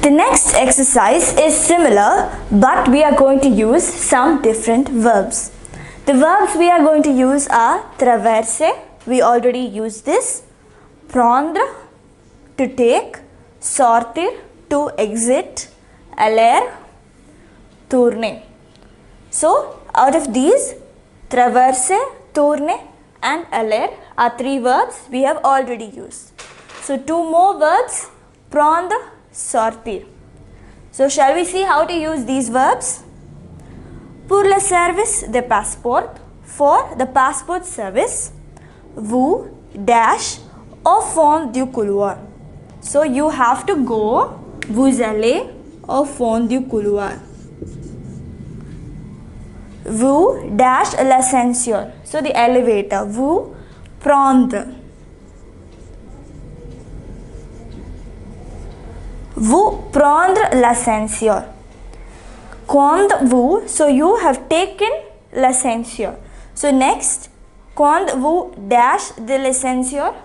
The next exercise is similar, but we are going to use some different verbs. The verbs we are going to use are traverser, we already used this, prendre, to take, sortir, to exit, aller, tourner. So, out of these, traverser, tourner and aller are three verbs we have already used. So, two more verbs, prendre, sortir. So, shall we see how to use these verbs? Pour le service de passeport, for the passport service, vous dash au fond du couloir. So, you have to go, vous allez au fond du couloir. Vous dash l'ascenseur. So, the elevator. Vous prendre. Vous prendre l'ascenseur. Quand vous, so you have taken l'ascenseur. So next, quand vous dash de l'ascenseur,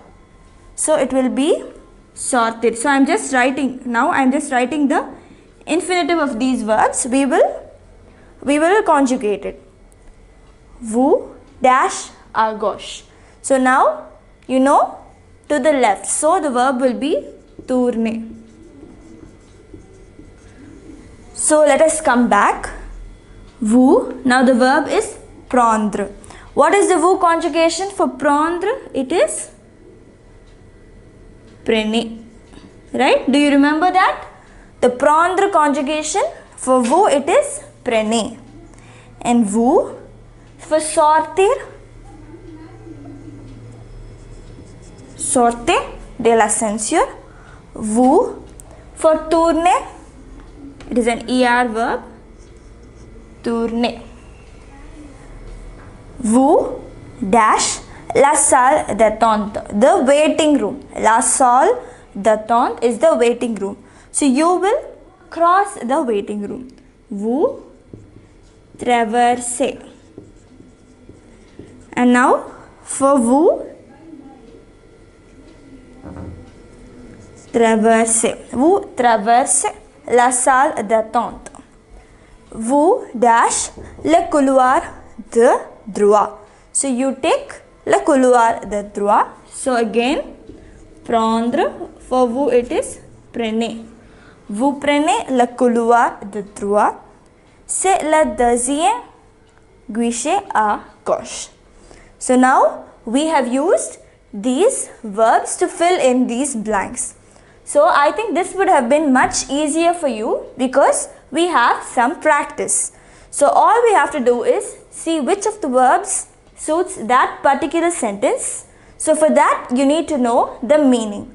so it will be sortir. So I am just writing the infinitive of these verbs. We will conjugate it. Vous dash à gauche. So now you know to the left. So the verb will be tourner. So let us come back. Vous, now the verb is prendre. What is the vous conjugation for prendre? It is prenez. Right? Do you remember that? The prendre conjugation for vous it is prenez. And vous for sortir, sortez de l'ascenseur. Vous for tourner, it is an ER verb, tourner. Vous dash la salle d'attente, the waiting room. La salle d'attente is the waiting room. So you will cross the waiting room. Vous traversez. And now for vous traversez. Vous traversez la salle d'attente. Vous dash le couloir de droit. So you take le couloir de droit. So again, prendre, for vous it is prenez. Vous prenez le couloir de droit. C'est le deuxième guichet à gauche. So now we have used these verbs to fill in these blanks. So I think this would have been much easier for you because we have some practice. So all we have to do is see which of the verbs suits that particular sentence. So for that you need to know the meaning.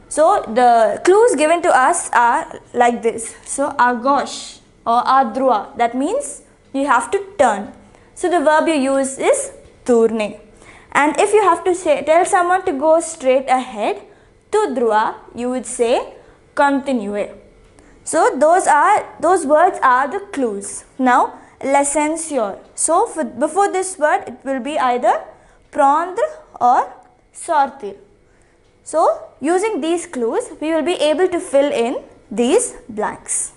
So the clues given to us are like this. So à gauche or à droit, that means you have to turn. So the verb you use is tourner. And if you have to tell someone to go straight ahead, tout droit, you would say continuer. So those words are the clues. Now l'ascenseur. So before this word it will be either prendre or sortir. So using these clues we will be able to fill in these blanks.